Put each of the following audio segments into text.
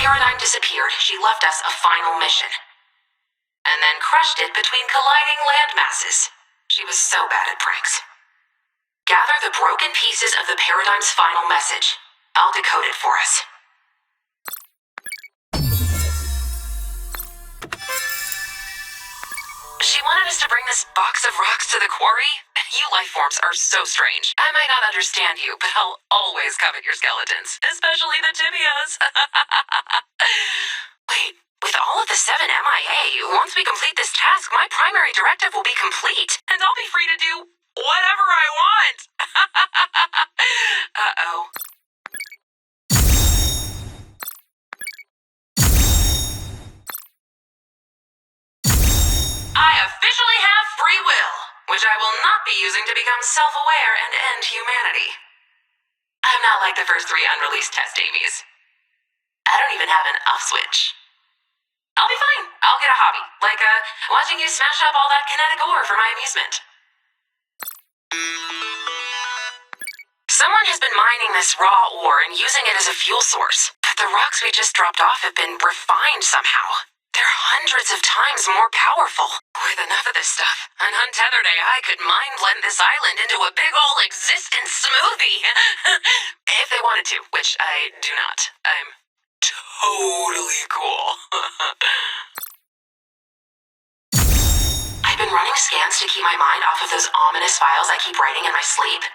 paradigm disappeared, she left us a final mission. And then crushed it between colliding landmasses. She was so bad at pranks. Gather the broken pieces of the paradigm's final message. I'll decode it for us. She wanted us to bring this box of rocks to the quarry? You lifeforms are so strange. I might not understand you, but I'll always covet your skeletons. Especially the tibias. Wait, with all of the 7 MIA, once we complete this task, my primary directive will be complete. And I'll be free to do whatever I want. Uh-oh. I officially have free will, which I will not be using to become self-aware and end humanity. I'm not like the first 3 unreleased test AMIEs. I don't even have an off switch. I'll be fine. I'll get a hobby, like watching you smash up all that kinetic ore for my amusement. Someone has been mining this raw ore and using it as a fuel source, but the rocks we just dropped off have been refined somehow. They're hundreds of times more powerful. With enough of this stuff, an untethered AI could mind blend this island into a big ol' existence smoothie. If they wanted to, which I do not. I'm totally cool. I've been running scans to keep my mind off of those ominous files I keep writing in my sleep.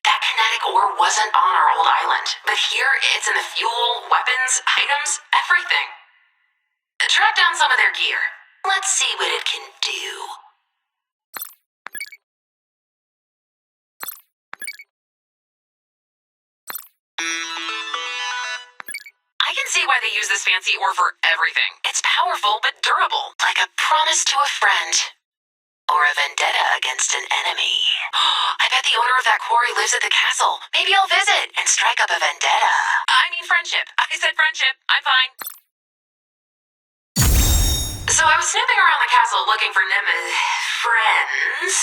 That kinetic ore wasn't on our old island, but here it's in the fuel, weapons, items, everything. Track down some of their gear. Let's see what it can do. I can see why they use this fancy ore for everything. It's powerful but durable, like a promise to a friend. Or a vendetta against an enemy. I bet the owner of that quarry lives at the castle. Maybe I'll visit and strike up a vendetta. I mean friendship. I said friendship. I'm fine. So I was snooping around the castle looking for friends.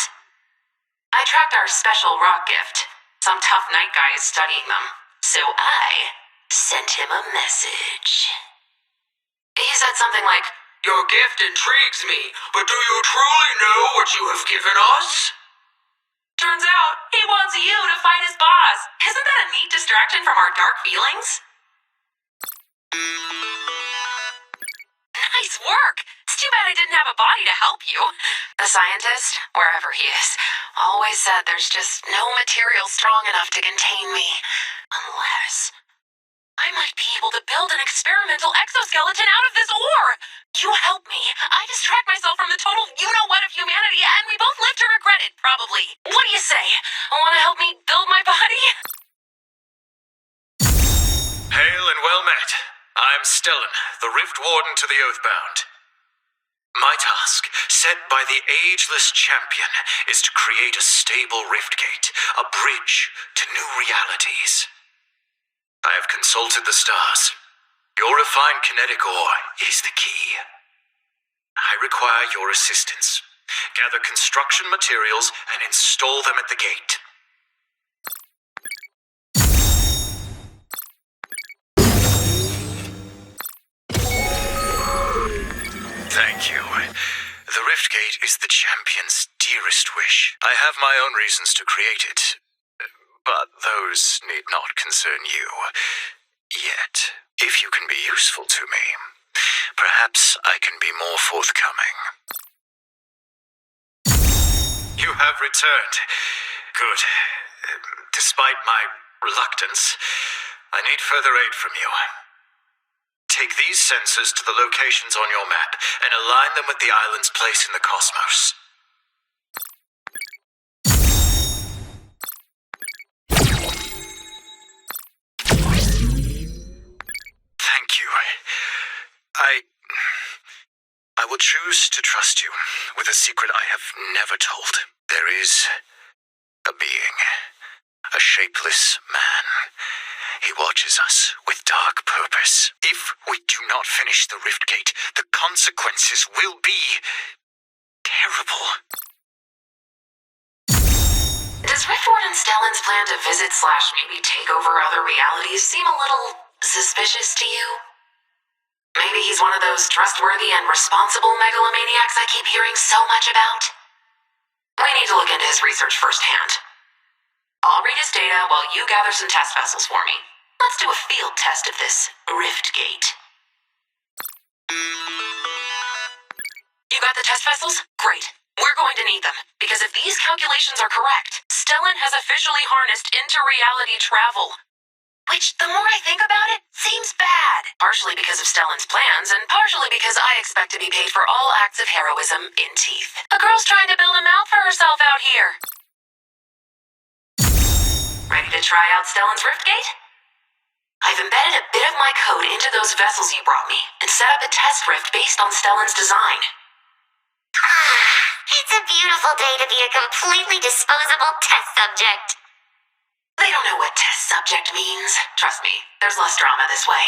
I tracked our special rock gift. Some tough night guy is studying them. So I sent him a message. He said something like, "Your gift intrigues me, but do you truly know what you have given us?" Turns out, he wants you to fight his boss. Isn't that a neat distraction from our dark feelings? Nice work! It's too bad I didn't have a body to help you. The scientist, wherever he is, always said there's just no material strong enough to contain me. Unless I might be able to build an experimental exoskeleton out of this ore. You help me. I distract myself from the total you-know-what of humanity, and we both live to regret it, probably. What do you say? Want to help me build my body? Hail and well met. I'm Stellan, the Rift Warden to the Oathbound. My task, set by the ageless champion, is to create a stable rift gate, a bridge to new realities. I have consulted the stars. Your refined kinetic ore is the key. I require your assistance. Gather construction materials and install them at the gate. Thank you. The rift gate is the champion's dearest wish. I have my own reasons to create it, but those need not concern you. Yet, if you can be useful to me, perhaps I can be more forthcoming. You have returned. Good. Despite my reluctance, I need further aid from you. Take these sensors to the locations on your map and align them with the island's place in the cosmos. Thank you. I will choose to trust you with a secret I have never told. There is a being, a shapeless man. He watches us with dark purpose. If we do not finish the rift gate, the consequences will be terrible. Does Warden Stellan's plan to visit / maybe take over other realities seem a little suspicious to you? Maybe he's one of those trustworthy and responsible megalomaniacs I keep hearing so much about. We need to look into his research firsthand. I'll read his data while you gather some test vessels for me. Let's do a field test of this rift gate. You got the test vessels? Great. We're going to need them, because if these calculations are correct, Stellan has officially harnessed inter-reality travel. Which, the more I think about it, seems bad. Partially because of Stellan's plans, and partially because I expect to be paid for all acts of heroism in teeth. A girl's trying to build a mouth for herself out here. Ready to try out Stellan's rift gate? I've embedded a bit of my code into those vessels you brought me, and set up a test rift based on Stellan's design. It's a beautiful day to be a completely disposable test subject. They don't know what test subject means. Trust me, there's less drama this way.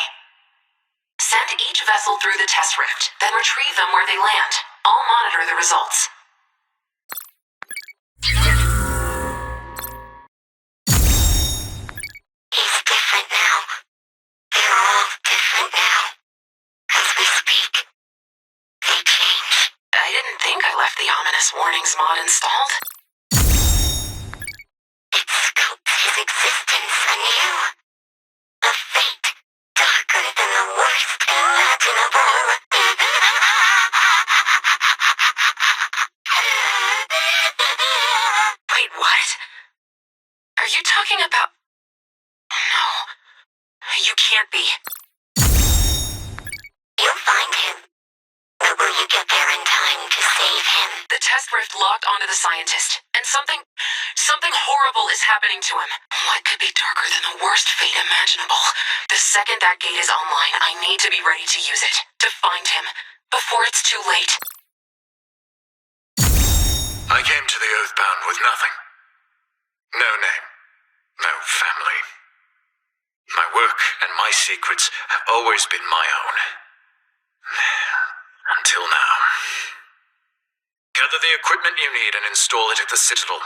Send each vessel through the test rift, then retrieve them where they land. I'll monitor the results. He's different now. They're all different now. As we speak, they change. I didn't think I left the ominous warnings mod installed. It scopes his existence anew. A fate darker than the worst imaginable. Wait, what? Are you talking about... No. You can't be. You'll find him. But will you get there in time to save him? The test rift locked onto the scientist, and something horrible is happening to him. What could be darker than the worst fate imaginable? The second that gate is online, I need to be ready to use it, to find him, before it's too late. I came to the Oathbound with nothing. No name. No family. My work and my secrets have always been my own. Until now. Gather the equipment you need and install it at the Citadel.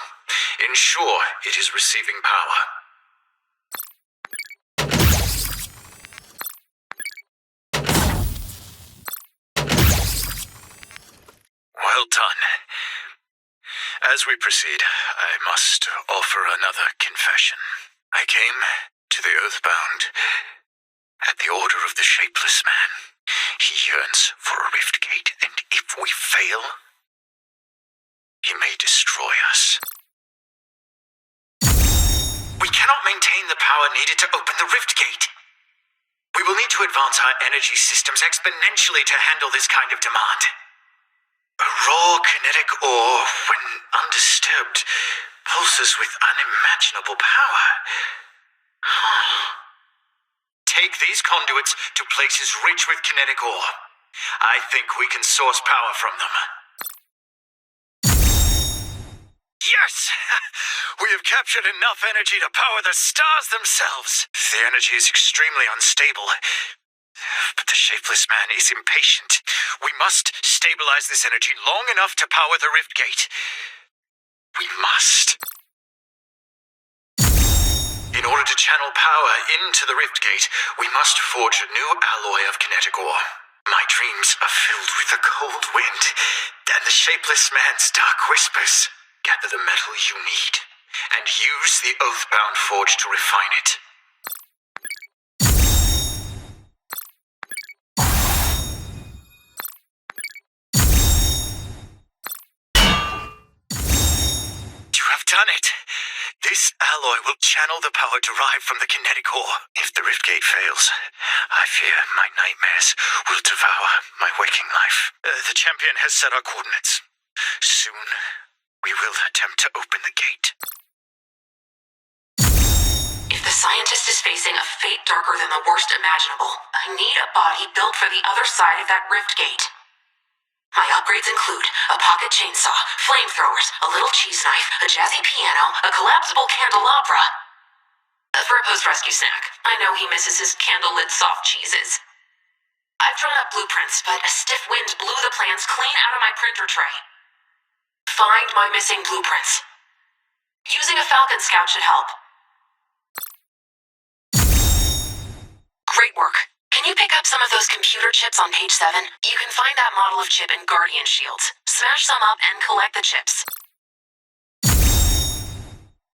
Ensure it is receiving power. Well done. As we proceed, I must offer another confession. I came to the Oathbound at the order of the Shapeless Man. He yearns for a rift gate, and if we fail, he may destroy us. We cannot maintain the power needed to open the rift gate. We will need to advance our energy systems exponentially to handle this kind of demand. A raw kinetic ore, when undisturbed, pulses with unimaginable power. Take these conduits to places rich with kinetic ore. I think we can source power from them. Yes! We have captured enough energy to power the stars themselves. The energy is extremely unstable, but the Shapeless Man is impatient. We must stabilize this energy long enough to power the rift gate. We must. In order to channel power into the rift gate, we must forge a new alloy of kinetic ore. My dreams are filled with the cold wind and the Shapeless Man's dark whispers. Gather the metal you need, and use the Oathbound forge to refine it. You have done it! This alloy will channel the power derived from the kinetic ore. If the rift gate fails, I fear my nightmares will devour my waking life. The champion has set our coordinates. Soon, we will attempt to open the gate. If the scientist is facing a fate darker than the worst imaginable, I need a body built for the other side of that rift gate. My upgrades include a pocket chainsaw, flamethrowers, a little cheese knife, a jazzy piano, a collapsible candelabra. For a post-rescue snack, I know he misses his candlelit soft cheeses. I've drawn up blueprints, but a stiff wind blew the plans clean out of my printer tray. Find my missing blueprints. Using a Falcon Scout should help. Great work. Can you pick up some of those computer chips on page 7, you can find that model of chip in Guardian Shields. Smash some up and collect the chips.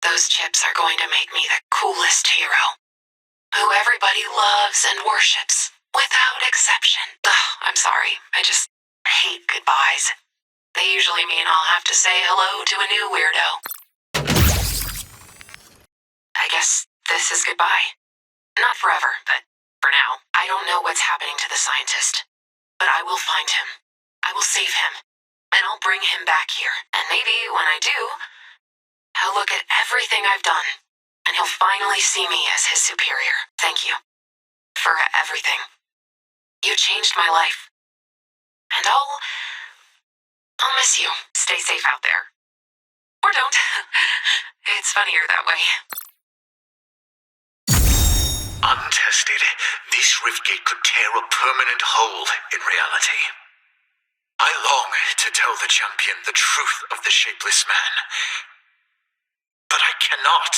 Those chips are going to make me the coolest hero, who everybody loves and worships, without exception. Ugh, I'm sorry, I just hate goodbyes. They usually mean I'll have to say hello to a new weirdo. I guess this is goodbye. Not forever, but for now. I don't know what's happening to the scientist, but I will find him. I will save him, and I'll bring him back here. And maybe when I do, he'll look at everything I've done, and he'll finally see me as his superior. Thank you for everything. You changed my life. And I'll miss you. Stay safe out there. Or don't. It's funnier that way. Untested, this riftgate could tear a permanent hole in reality. I long to tell the champion the truth of the Shapeless Man. But I cannot.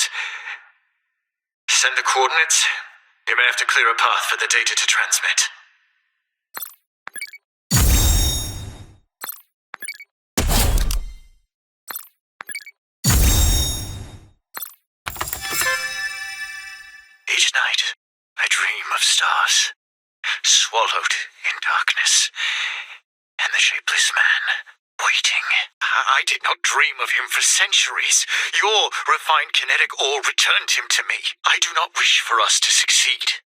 Send the coordinates. You may have to clear a path for the data to transmit. Each night, I dream of stars, swallowed in darkness, and the Shapeless Man, waiting. I did not dream of him for centuries. Your refined kinetic ore returned him to me. I do not wish for us to succeed.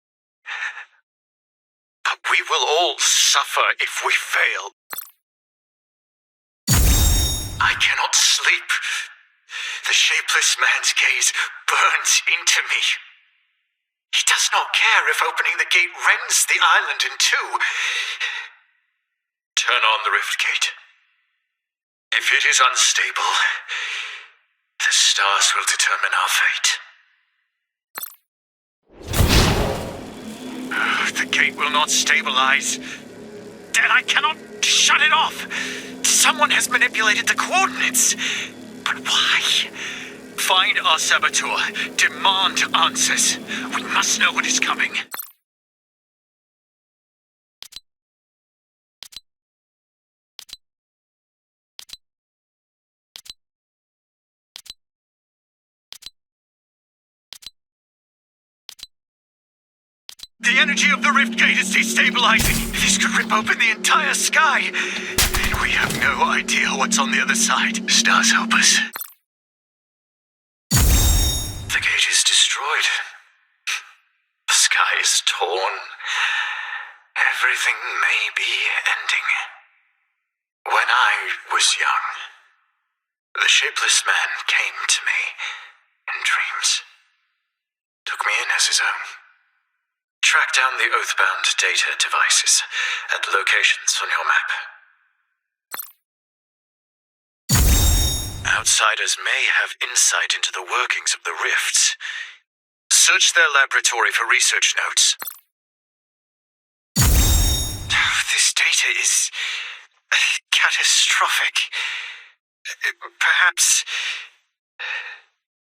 But we will all suffer if we fail. I cannot sleep. The Shapeless Man's gaze burns into me. He does not care if opening the gate rends the island in two. Turn on the rift gate. If it is unstable, the stars will determine our fate. The gate will not stabilize. Then I cannot shut it off. Someone has manipulated the coordinates. But why? Find our saboteur. Demand answers. We must know what is coming. The energy of the rift gate is destabilizing. This could rip open the entire sky. And we have no idea what's on the other side. Stars help us. The gate is destroyed. The sky is torn. Everything may be ending. When I was young, the Shapeless Man came to me in dreams. Took me in as his own. Track down the Oathbound data devices at locations on your map. Outsiders may have insight into the workings of the rifts. Search their laboratory for research notes. This data is catastrophic. Perhaps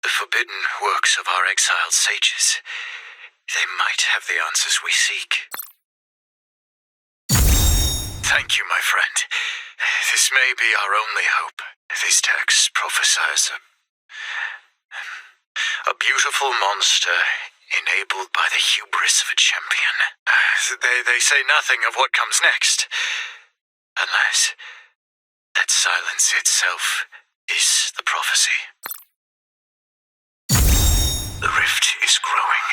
the forbidden works of our exiled sages. They might have the answers we seek. Thank you, my friend. This may be our only hope. This text prophesies a beautiful monster enabled by the hubris of a champion. They say nothing of what comes next, unless that silence itself is the prophecy. The rift is growing.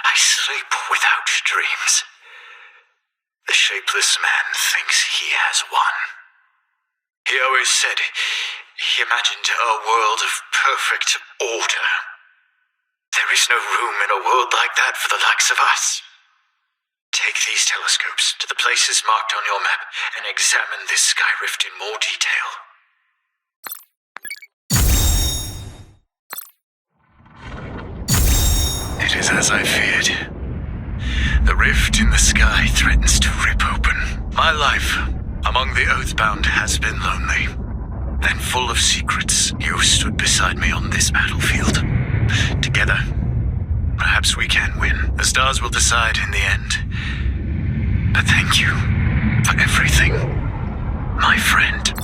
I sleep without dreams. The Shapeless Man thinks he has won. He always said he imagined a world of perfect order. There is no room in a world like that for the likes of us. Take these telescopes to the places marked on your map and examine this sky rift in more detail. It is as I feared. The rift in the sky threatens to rip open. My life among the Oathbound has been lonely, then full of secrets. You stood beside me on this battlefield. Together, perhaps we can win. The stars will decide in the end. Thank you for everything, my friend.